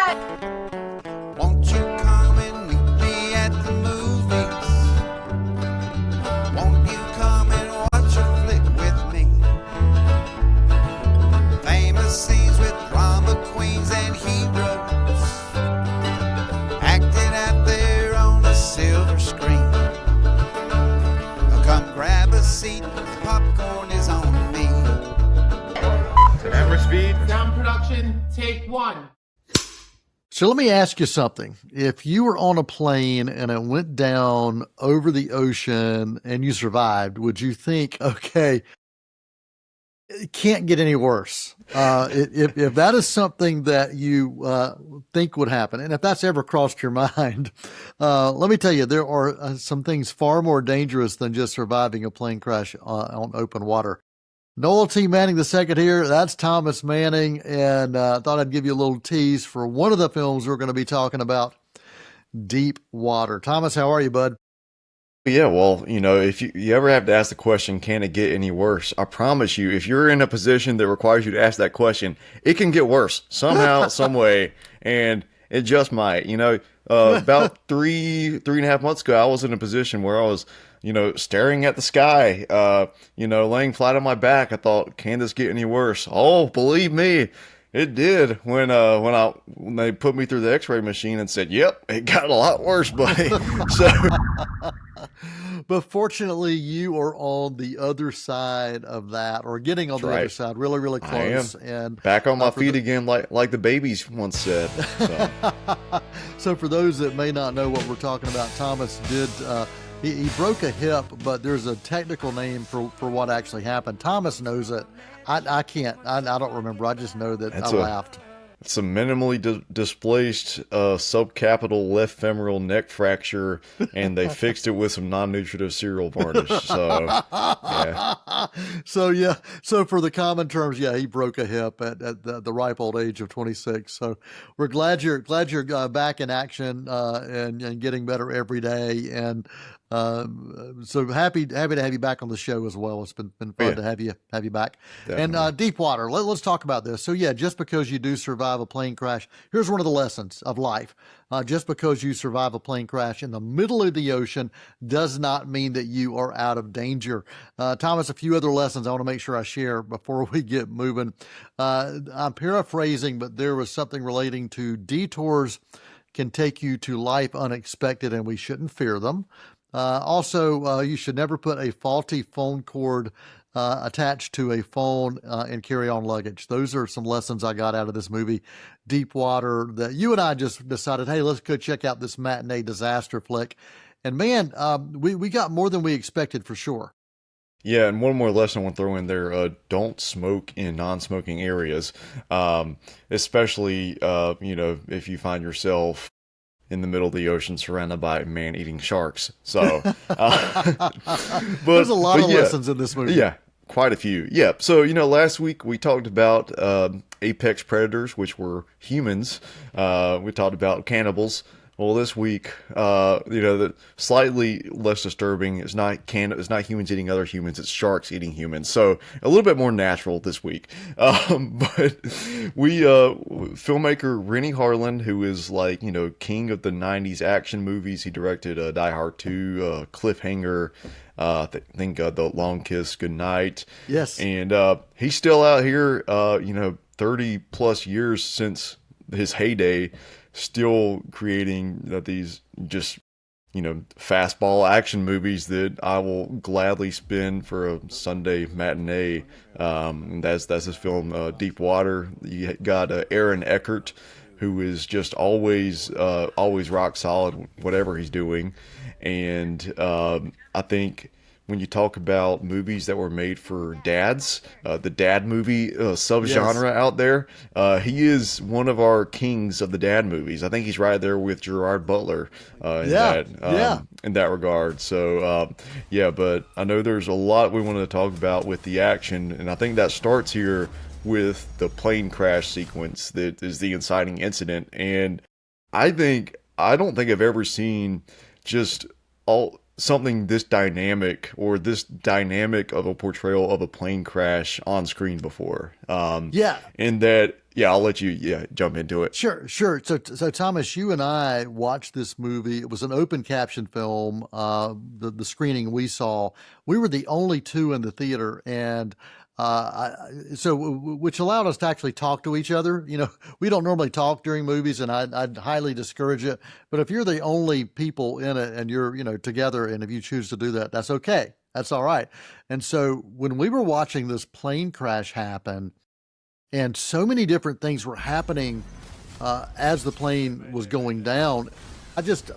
Won't you come and meet me at the movies? Won't you come and watch a flick with me? Famous scenes with drama queens and heroes acting out there on a silver screen. Come grab a seat, the popcorn is on me. Camera speed. Sound production, take one. So let me ask you something. If you were on a plane and it went down over the ocean and you survived, would you think, okay, it can't get any worse? If that is something that you think would happen, and if that's ever crossed your mind, let me tell you, there are some things far more dangerous than just surviving a plane crash on open water. Noel T. Manning II here. That's Thomas Manning, and I thought I'd give you a little tease for one of the films we're going to be talking about, Deep Water. Thomas, how are you, bud? Yeah, well, if you ever have to ask the question, can it get any worse? I promise you, if you're in a position that requires you to ask that question, it can get worse somehow, some way, and it just might. About three and a half months ago, I was in a position where I was, staring at the sky, laying flat on my back. I thought, can this get any worse? Oh, believe me, it did when they put me through the X-ray machine and said, "Yep, it got a lot worse, buddy." So, but fortunately, you are on the other side of that, or getting on the other side, really, really close, and back on my feet again, like the babies once said. So. So, for those that may not know what we're talking about, Thomas did. He broke a hip, but there's a technical name for what actually happened. Thomas knows it. I can't. I don't remember. I just know that I laughed. It's a minimally displaced subcapital left femoral neck fracture, and they fixed it with some non-nutritive cereal varnish. So, yeah. So for the common terms, he broke a hip at the ripe old age of 26. So we're glad you're back in action and getting better every day. And so happy to have you back on the show as well. It's been fun to have you back. Definitely. And Deep Water. Let's talk about this. So just because you do survive a plane crash, here's one of the lessons of life. Just because you survive a plane crash in the middle of the ocean does not mean that you are out of danger. Thomas, a few other lessons I want to make sure I share before we get moving. I'm paraphrasing, but there was something relating to detours can take you to life unexpected, and we shouldn't fear them. Also, you should never put a faulty phone cord attached to a phone and carry-on luggage. Those are some lessons I got out of this movie, Deep Water, that you and I just decided, hey, let's go check out this matinee disaster flick. And man, we got more than we expected for sure. Yeah, and one more lesson I want to throw in there, don't smoke in non-smoking areas, especially, if you find yourself in the middle of the ocean surrounded by man-eating sharks. So, there's a lot of lessons in this movie. Yeah, quite a few. Yeah, so, last week we talked about apex predators, which were humans. We talked about cannibals. Well, this week, the slightly less disturbing is not humans eating other humans, it's sharks eating humans. So a little bit more natural this week. But filmmaker Rennie Harlan, who is king of the 90s action movies, he directed Die Hard 2, Cliffhanger, I think The Long Kiss Goodnight. Yes. And he's still out here, 30 plus years since his heyday, still creating these just, fastball action movies that I will gladly spend for a Sunday matinee. That's his film, Deep Water. You got Aaron Eckhart, who is just always rock solid, whatever he's doing. And I think when you talk about movies that were made for dads, the dad movie subgenre out there, he is one of our kings of the dad movies. I think he's right there with Gerard Butler in that regard. So, but I know there's a lot we wanted to talk about with the action, and I think that starts here with the plane crash sequence that is the inciting incident. And I don't think I've ever seen just something this dynamic or this dynamic of a portrayal of a plane crash on screen before. Yeah. And that, yeah, I'll let you, jump into it. Sure. So Thomas, you and I watched this movie. It was an open caption film. The screening we saw, we were the only two in the theater, and which allowed us to actually talk to each other. You know, we don't normally talk during movies, and I'd highly discourage it. But if you're the only people in it and you're, together, and if you choose to do that, that's okay. That's all right. And so when we were watching this plane crash happen, and so many different things were happening as the plane was going down,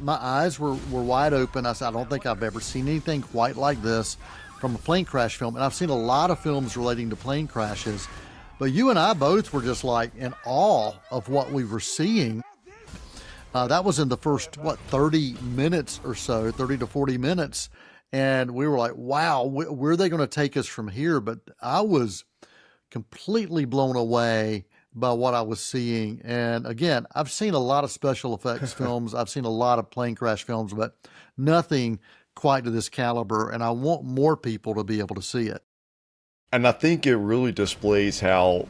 my eyes were wide open. I said, I don't think I've ever seen anything quite like this from a plane crash film. And I've seen a lot of films relating to plane crashes, but you and I both were just like in awe of what we were seeing. That was in the first, 30 minutes or so, 30 to 40 minutes. And we were like, wow, where are they going to take us from here? But I was completely blown away by what I was seeing. And again, I've seen a lot of special effects films. I've seen a lot of plane crash films, but nothing quite to this caliber. And I want more people to be able to see it. And I think it really displays how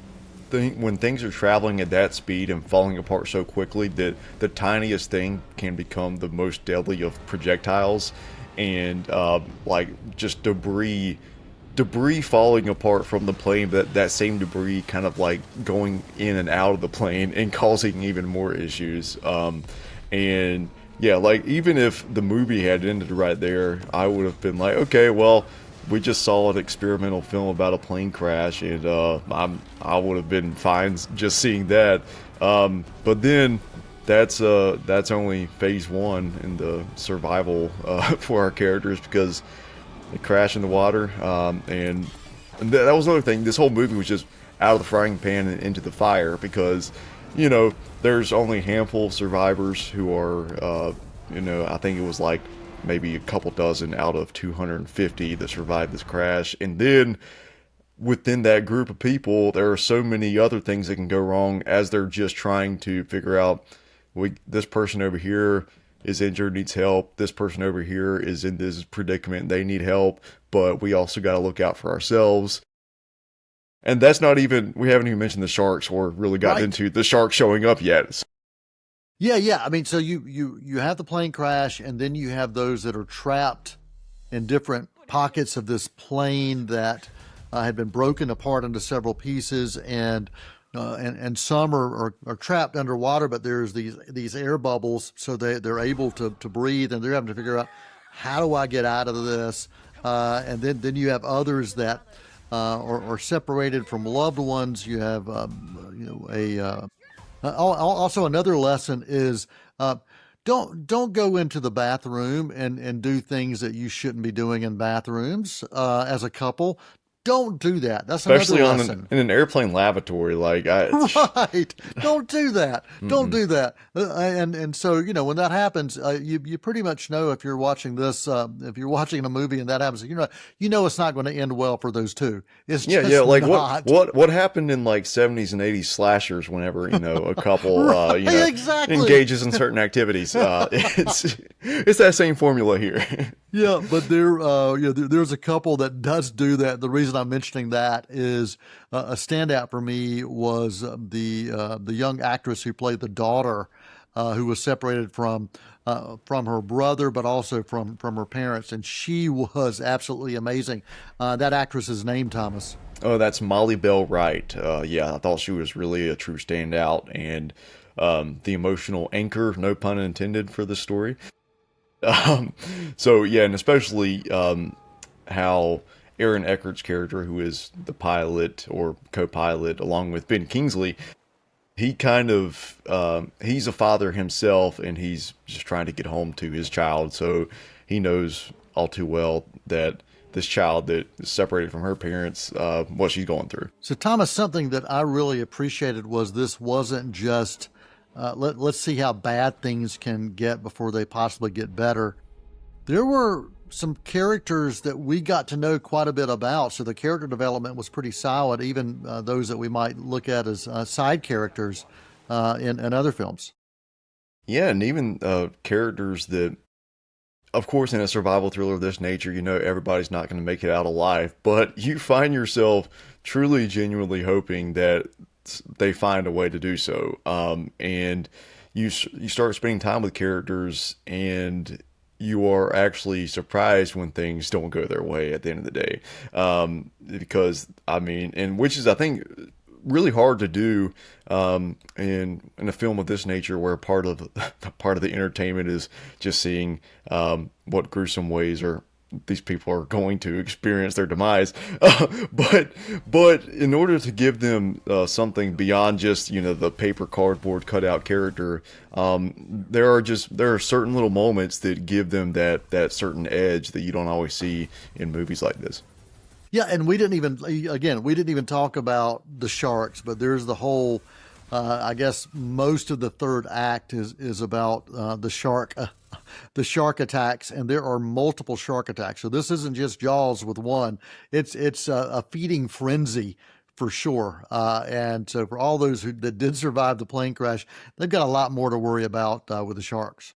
when things are traveling at that speed and falling apart so quickly, that the tiniest thing can become the most deadly of projectiles, and just debris falling apart from the plane, but that same debris kind of like going in and out of the plane and causing even more issues. And yeah, like even if the movie had ended right there, I would have been like, okay, well, we just saw an experimental film about a plane crash, and I would have been fine just seeing that. But then that's only phase one in the survival for our characters, because they crash in the water, and that was another thing. This whole movie was just out of the frying pan and into the fire, because there's only a handful of survivors who are I think it was like maybe a couple dozen out of 250 that survived this crash. And then within that group of people, there are so many other things that can go wrong as they're just trying to figure out, this person over here is injured, needs help. This person over here is in this predicament, they need help, but we also got to look out for ourselves. And that's not even, we haven't even mentioned the sharks or really gotten into the sharks showing up yet. Yeah. I mean, so you have the plane crash, and then you have those that are trapped in different pockets of this plane that had been broken apart into several pieces, and some are trapped underwater, but there's these air bubbles, so they're able to breathe, and they're having to figure out, how do I get out of this? And then you have others that are separated from loved ones. You have also another lesson is don't go into the bathroom and do things that you shouldn't be doing in bathrooms as a couple. Don't do that. That's especially another lesson. in an airplane lavatory. Like, right? Don't do that. Don't do that. And so when that happens, you pretty much know, if you're watching this, if you're watching a movie and that happens, it's not going to end well for those two. It's just like not. what happened in like 70s and 80s slashers whenever a couple exactly. engages in certain activities. It's that same formula here. Yeah, but there's a couple that does do that. The reason I'm mentioning that is a standout for me was the young actress who played the daughter, who was separated from her brother, but also from her parents, and she was absolutely amazing. That actress's name, Thomas? Oh, that's Molly Bell Wright. I thought she was really a true standout, and the emotional anchor, no pun intended, for the story. And especially how Aaron Eckhart's character, who is the pilot or co-pilot along with Ben Kingsley, he kind of he's a father himself, and he's just trying to get home to his child. So he knows all too well that this child that is separated from her parents, what she's going through. So Thomas, something that I really appreciated was this wasn't just let's see how bad things can get before they possibly get better. There were some characters that we got to know quite a bit about, so the character development was pretty solid, even those that we might look at as side characters in other films. Yeah, and even characters that of course, in a survival thriller of this nature, you know everybody's not going to make it out alive, but you find yourself truly, genuinely hoping that they find a way to do so. And you start spending time with characters, and you are actually surprised when things don't go their way at the end of the day. Because I mean, and which is I think really hard to do in a film of this nature, where part of the entertainment is just seeing what gruesome ways or these people are going to experience their demise. But in order to give them something beyond just, you know, the paper cardboard cutout character, there are certain little moments that give them that certain edge that you don't always see in movies like this. Yeah, and we didn't even talk about the sharks, but there's the whole, I guess most of the third act is about the shark attacks, and there are multiple shark attacks. So this isn't just Jaws with one; it's a feeding frenzy for sure. And so for all those that did survive the plane crash, they've got a lot more to worry about with the sharks.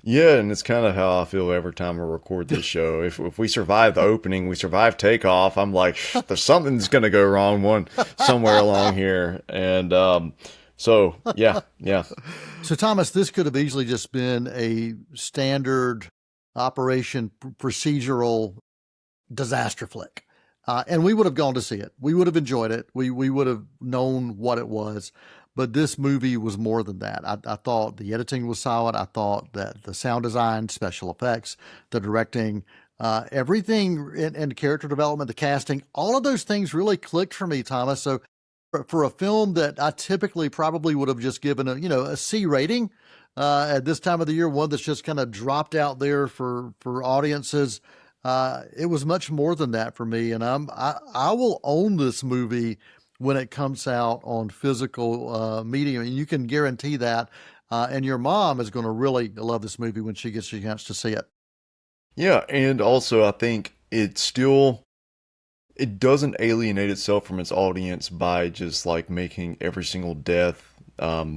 Yeah, and it's kind of how I feel every time I record this show. If we survive the opening, we survive takeoff, I'm like, there's something's going to go wrong somewhere along here. And so, yeah. So, Thomas, this could have easily just been a standard operation procedural disaster flick. And we would have gone to see it. We would have enjoyed it. We would have known what it was. But this movie was more than that. I thought the editing was solid. I thought that the sound design, special effects, the directing, everything and character development, the casting, all of those things really clicked for me, Thomas. So for a film that I typically probably would have just given a C rating at this time of the year, one that's just kind of dropped out there for audiences, it was much more than that for me. And I will own this movie when it comes out on physical medium, and you can guarantee that. And your mom is going to really love this movie when she gets a chance to see it. Yeah, and also I think it doesn't alienate itself from its audience by just like making every single death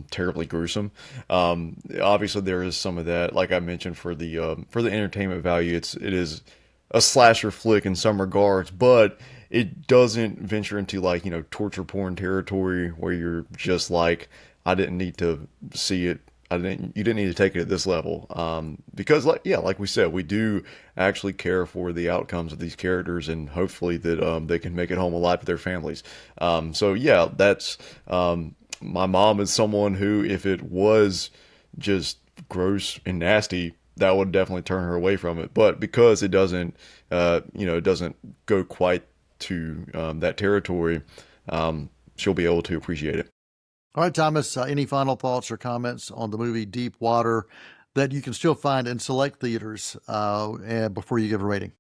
terribly gruesome. Obviously there is some of that, like I mentioned, for the entertainment value. It is a slasher flick in some regards, but it doesn't venture into like, you know, torture porn territory where you're just like, I didn't need to see it. You didn't need to take it at this level. Because like we said, we do actually care for the outcomes of these characters, and hopefully that they can make it home alive to their families. So yeah, that's my mom is someone who, if it was just gross and nasty, that would definitely turn her away from it. But because it doesn't, it doesn't go quite to that territory, she'll be able to appreciate it. All right, Thomas, any final thoughts or comments on the movie Deep Water that you can still find in select theaters and before you give a rating?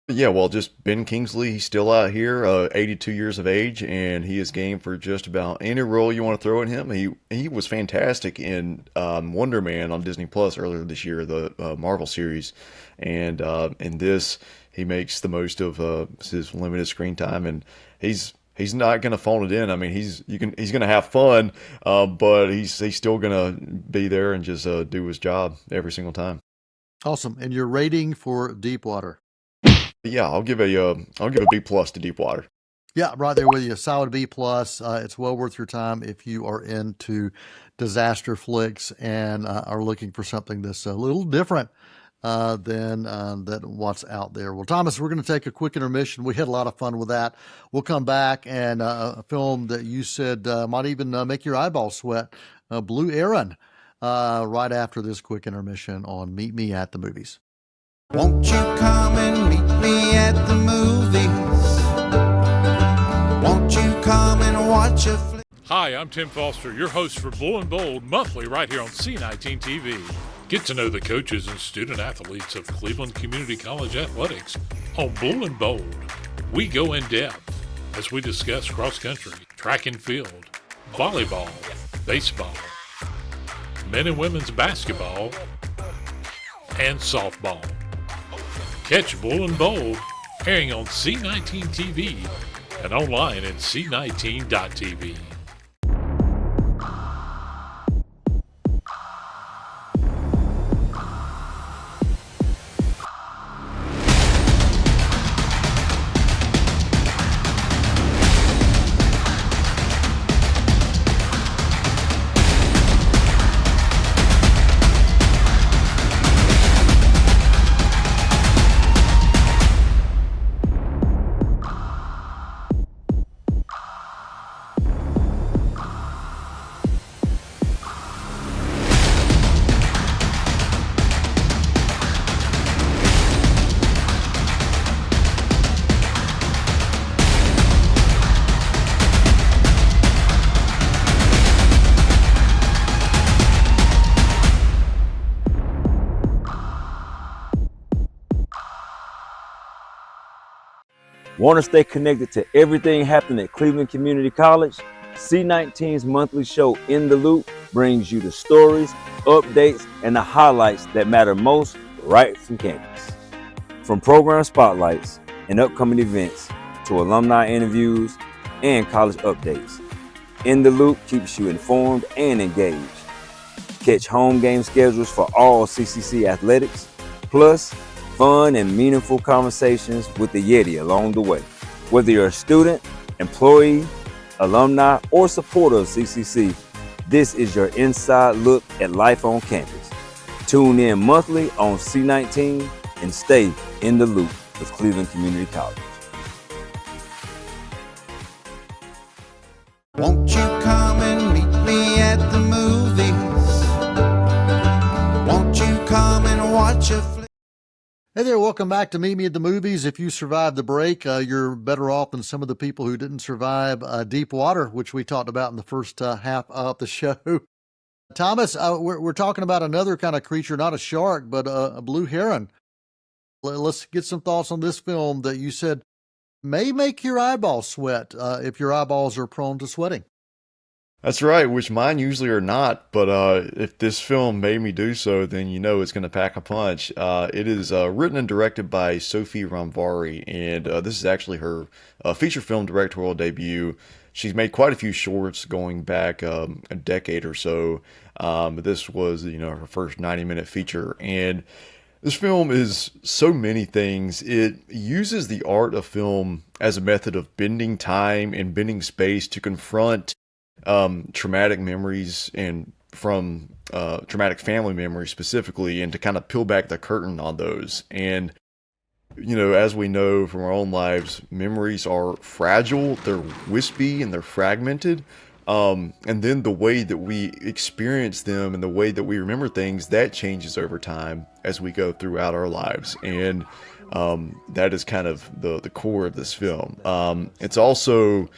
Yeah, well, just Ben Kingsley, he's still out here, 82 years of age, and he is game for just about any role you want to throw at him. He was fantastic in Wonder Man on Disney Plus earlier this year, the Marvel series, and in this, he makes the most of his limited screen time, and he's not going to phone it in. I mean, he's going to have fun, but he's still going to be there and just do his job every single time. Awesome. And your rating for Deep Water? Yeah, I'll give a B+ to Deep Water. Yeah, right there with you. Solid B+. It's well worth your time if you are into disaster flicks and are looking for something that's a little different than what's out there. Well, Thomas, we're going to take a quick intermission. We had a lot of fun with that. We'll come back and a film that you said might even make your eyeballs sweat, Blue Heron, right after this quick intermission on Meet Me at the Movies. Won't you come and meet me at the movies? Won't you come and watch a flick? Hi, I'm Tim Foster, your host for Blue and Bold monthly right here on C19 TV. Get to know the coaches and student athletes of Cleveland Community College athletics on Blue and Bold. We go in depth as we discuss cross country, track and field, volleyball, baseball, men and women's basketball, and softball. Catch Blue and Bold airing on C19 TV and online at c19.tv. Want to stay connected to everything happening at Cleveland Community College? C19's monthly show, In the Loop, brings you the stories, updates, and the highlights that matter most right from campus. From program spotlights and upcoming events to alumni interviews and college updates, In the Loop keeps you informed and engaged. Catch home game schedules for all CCC athletics, plus fun and meaningful conversations with the Yeti along the way. Whether you're a student, employee, alumni, or supporter of CCC, this is your inside look at life on campus. Tune in monthly on C19 and stay in the loop with Cleveland Community College. Won't you come and meet me at the movies? Won't you come and watch a flick? Hey there, welcome back to Meet Me at the Movies. If you survived the break, you're better off than some of the people who didn't survive Deep Water, which we talked about in the first half of the show. Thomas, we're talking about another kind of creature, not a shark, but a blue heron. Let's get some thoughts on this film that you said may make your eyeballs sweat if your eyeballs are prone to sweating. That's right, which mine usually are not, but if this film made me do so, then you know it's going to pack a punch. It is written and directed by Sophie Ramvari, and this is actually her feature film directorial debut. She's made quite a few shorts going back a decade or so, but this was, her first 90-minute feature, and this film is so many things. It uses the art of film as a method of bending time and bending space to confront traumatic memories and from traumatic family memories specifically, and to kind of peel back the curtain on those. And as we know from our own lives, memories are fragile, they're wispy, and they're fragmented. And then the way that we experience them and the way that we remember things, that changes over time as we go throughout our lives. And that is kind of the core of this film. It's also,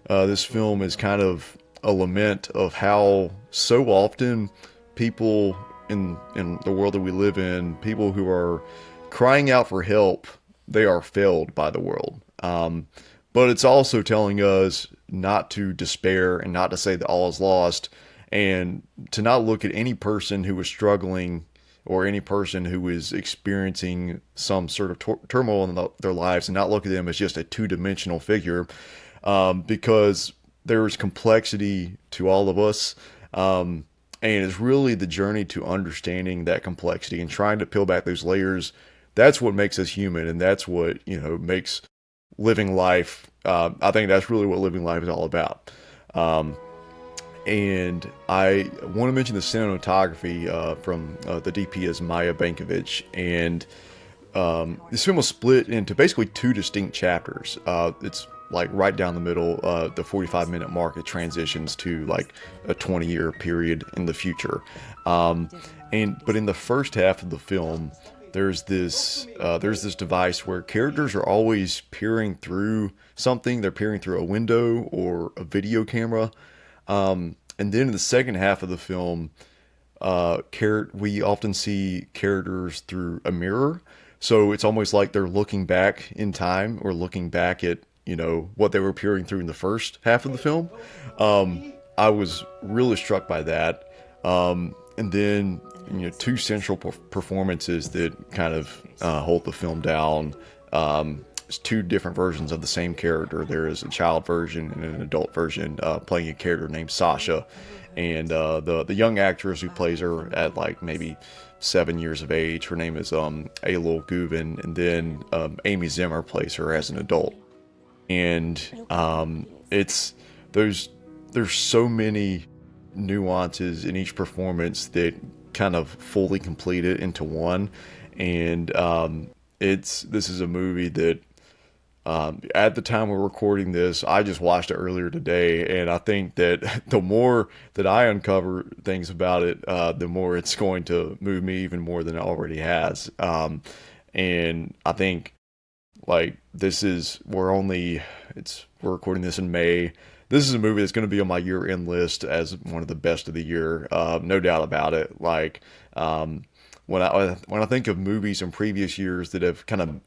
this film is kind of a lament of how so often people in the world that we live in, people who are crying out for help, they are failed by the world. But it's also telling us not to despair and not to say that all is lost, and to not look at any person who is struggling or any person who is experiencing some sort of turmoil in their lives, and not look at them as just a two-dimensional figure, because there's complexity to all of us, and it's really the journey to understanding that complexity and trying to peel back those layers. That's what makes us human, and that's what makes living life. I think that's really what living life is all about. And I want to mention the cinematography from the DP is Maya Bankovic, and this film was split into basically two distinct chapters. It's like right down the middle, the 45-minute mark, it transitions to like a 20-year period in the future. But in the first half of the film, there's this device where characters are always peering through something. They're peering through a window or a video camera. And then in the second half of the film, we often see characters through a mirror. So it's almost like they're looking back in time, or looking back at what they were peering through in the first half of the film. I was really struck by that. And then two central performances that kind of hold the film down. It's two different versions of the same character. There is a child version and an adult version, playing a character named Sasha, and the young actress who plays her at like maybe 7 years of age, her name is Aylol Guven, and then Amy Zimmer plays her as an adult. And there's so many nuances in each performance that kind of fully complete it into one. And this is a movie that at the time we're recording this, I just watched it earlier today, and I think that the more that I uncover things about it, the more it's going to move me even more than it already has. And I think like we're recording this in May. This is a movie that's going to be on my year-end list as one of the best of the year, no doubt about it. Like when I think of movies in previous years that have kind of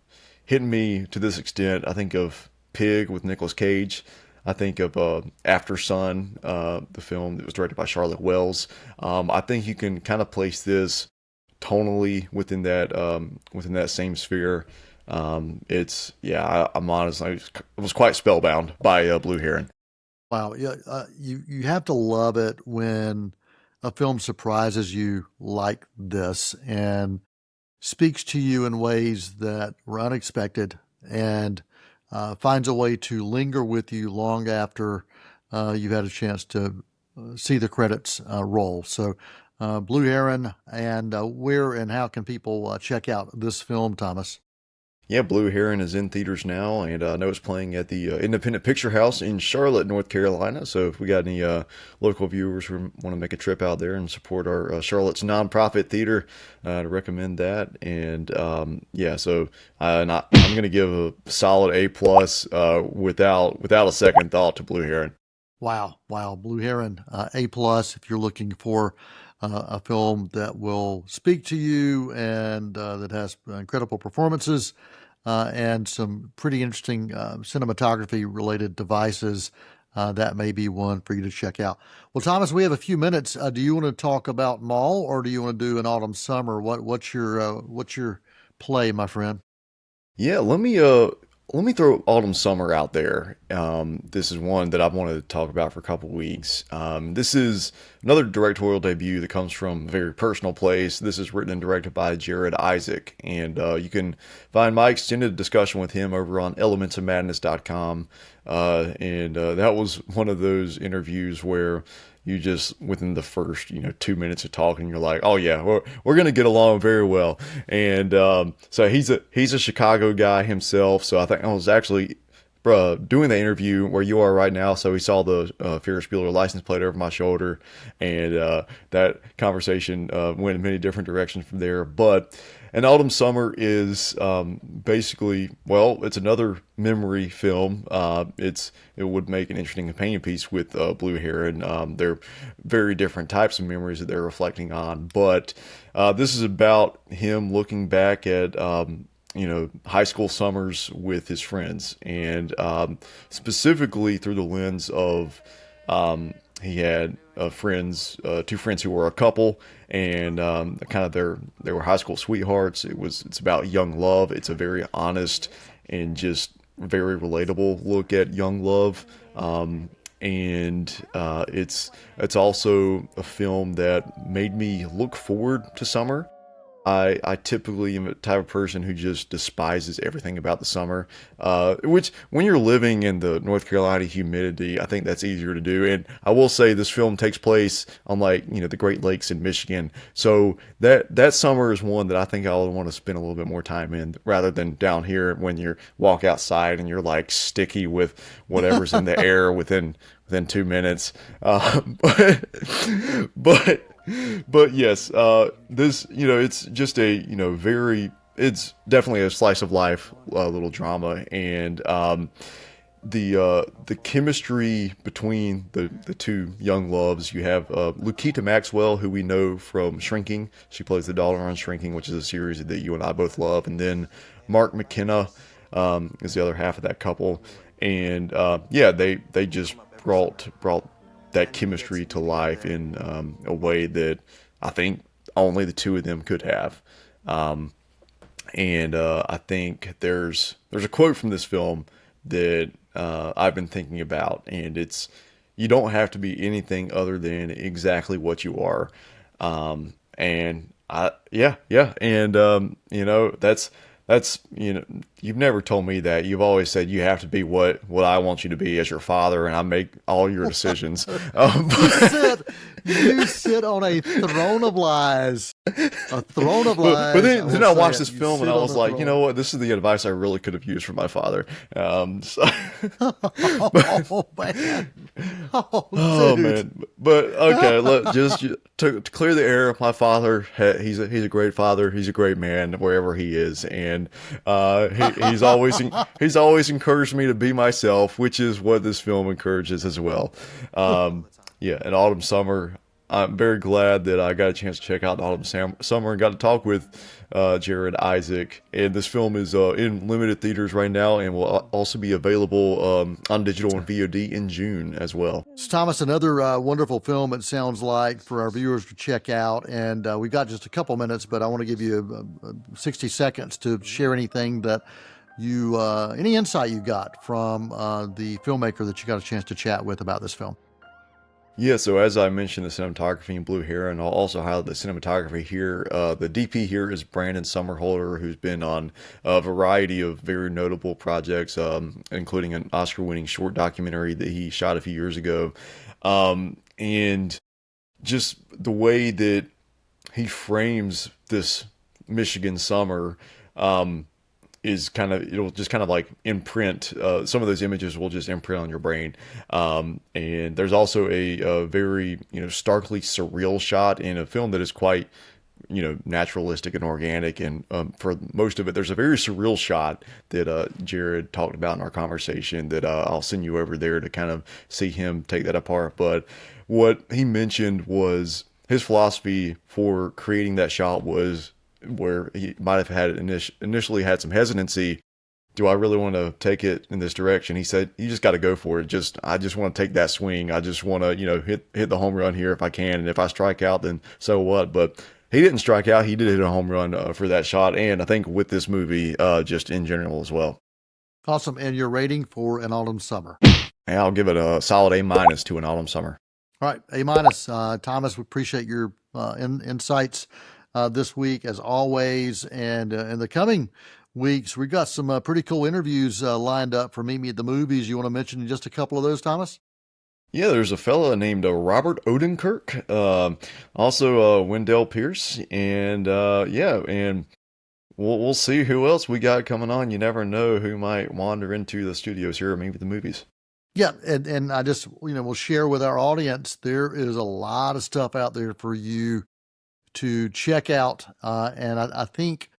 hitting me to this extent, I think of Pig with Nicolas Cage. I think of After Sun, the film that was directed by Charlotte Wells. I think you can kind of place this tonally within that same sphere. I'm honest. I was quite spellbound by Blue Heron. Wow. Yeah. You have to love it when a film surprises you like this and speaks to you in ways that were unexpected and finds a way to linger with you long after you've had a chance to see the credits roll. So, Blue Heron, and where and how can people check out this film, Thomas? Yeah, Blue Heron is in theaters now, and I know it's playing at the Independent Picture House in Charlotte, North Carolina. So if we got any local viewers who want to make a trip out there and support our Charlotte's nonprofit theater, I'd recommend that. And so I'm going to give a solid A plus without a second thought to Blue Heron. Wow, Blue Heron, A plus if you're looking for a film that will speak to you and that has incredible performances and some pretty interesting cinematography related devices. That may be one for you to check out. Well, Thomas, we have a few minutes. Do you want to talk about Mall, or do you want to do an autumn summer? What's your play, my friend? Yeah, let me throw Autumn Summer out there. This is one that I've wanted to talk about for a couple weeks. This is another directorial debut that comes from a very personal place. This is written and directed by Jared Isaac, and you can find my extended discussion with him over on elementsofmadness.com. That was one of those interviews where you just, within the first 2 minutes of talking, you're like, oh yeah, we're gonna get along very well. And so he's a Chicago guy himself. So I think I was actually doing the interview where you are right now. So he saw the Ferris Bueller license plate over my shoulder, and that conversation went in many different directions from there. But An Autumn Summer is basically, well, it's another memory film. It would make an interesting companion piece with Blue Heron. They're very different types of memories that they're reflecting on. But this is about him looking back at high school summers with his friends, and specifically through the lens of he had two friends who were a couple, and kind of they were high school sweethearts. It's about young love. It's a very honest and just very relatable look at young love. It's also a film that made me look forward to summer. I typically am a type of person who just despises everything about the summer, which when you're living in the North Carolina humidity, I think that's easier to do. And I will say this film takes place on the Great Lakes in Michigan. So that summer is one that I think I would want to spend a little bit more time in rather than down here when you walk outside and you're like sticky with whatever's in the air within 2 minutes. But yes, this, it's just it's definitely a slice of life, little drama. And, the chemistry between the two young loves, you have, Lukita Maxwell, who we know from Shrinking. She plays the daughter on Shrinking, which is a series that you and I both love. And then Mark McKenna, is the other half of that couple. And, they just brought that chemistry to life in a way that I think only the two of them could have. I think there's a quote from this film that I've been thinking about, and it's, you don't have to be anything other than exactly what you are. That's you've never told me that. You've always said you have to be what I want you to be as your father, and I make all your decisions. You sit on a throne of lies. A throne of lies. But then I watched this film and I was like, you know what? This is the advice I really could have used from my father. Oh, man. Oh, man. But okay, look, just to clear the air, my father, he's a great father. He's a great man wherever he is, and he's always encouraged me to be myself, which is what this film encourages as well. An Autumn Summer, I'm very glad that I got a chance to check out Autumn Summer and got to talk with Jared Isaac. And this film is in limited theaters right now and will also be available on digital and VOD in June as well. So Thomas, another wonderful film, it sounds like, for our viewers to check out. And we've got just a couple minutes, but I want to give you 60 seconds to share anything that you, any insight you got from the filmmaker that you got a chance to chat with about this film. Yeah, so as I mentioned, the cinematography in Blue Heron, I'll also highlight the cinematography here. The DP here is Brandon Somerhalder, who's been on a variety of very notable projects, including an Oscar-winning short documentary that he shot a few years ago. And just the way that he frames this Michigan summer, is kind of, it'll just kind of like imprint, some of those images will just imprint on your brain. And there's also a very, starkly surreal shot in a film that is quite, naturalistic and organic. And for most of it, there's a very surreal shot that Jared talked about in our conversation that I'll send you over there to kind of see him take that apart. But what he mentioned was his philosophy for creating that shot was, where he might have had initially had some hesitancy. Do I really want to take it in this direction? He said, you just got to go for it. I just want to take that swing. I just want to, hit the home run here if I can. And if I strike out, then so what? But he didn't strike out. He did hit a home run for that shot. And I think with this movie, just in general as well. Awesome. And your rating for An Autumn Summer? And I'll give it a solid A- to An Autumn Summer. All right. A-. Thomas, we appreciate your insights this week, as always. And in the coming weeks, we've got some pretty cool interviews lined up for Meet Me at the Movies. You want to mention just a couple of those, Thomas? Yeah, there's a fella named Robert Odenkirk, also Wendell Pierce, and and we'll see who else we got coming on. You never know who might wander into the studios here at Meet Me at the Movies. Yeah, and I just, we'll share with our audience, there is a lot of stuff out there for you to check out. And I think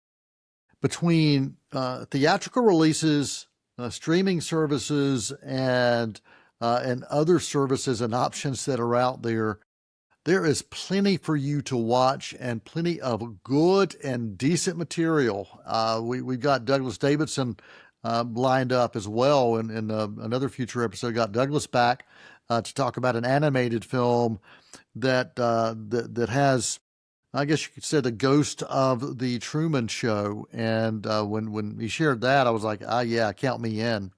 between theatrical releases, streaming services, and other services and options that are out there, there is plenty for you to watch and plenty of good and decent material. We've got Douglas Davidson lined up as well in another future episode. Got Douglas back to talk about an animated film that has, I guess you could say, the ghost of the Truman Show. And when he shared that, I was like, yeah, count me in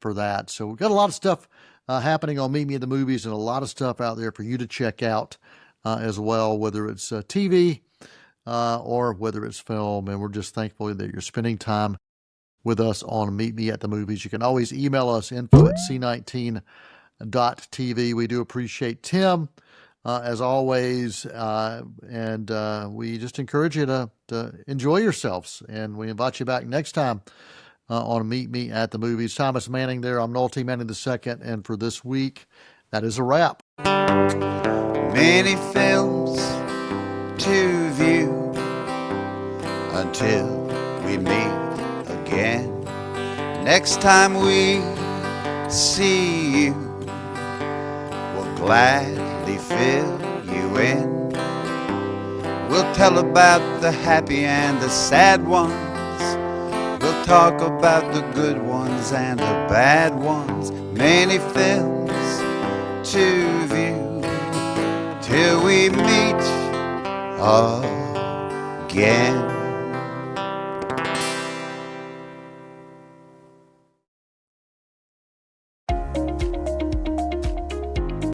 for that. So we've got a lot of stuff happening on Meet Me at the Movies, and a lot of stuff out there for you to check out as well, whether it's TV or whether it's film. And we're just thankful that you're spending time with us on Meet Me at the Movies. You can always email us, info@c19.tv. We do appreciate Tim, as always, and we just encourage you to enjoy yourselves, and we invite you back next time on Meet Me at the Movies. Thomas Manning there. I'm Noel T. Manning II, and for this week, that is a wrap. Many films to view until we meet again. Next time we see you, we'll gladly fill you in. We'll tell about the happy and the sad ones. We'll talk about the good ones and the bad ones. Many films to view till we meet again.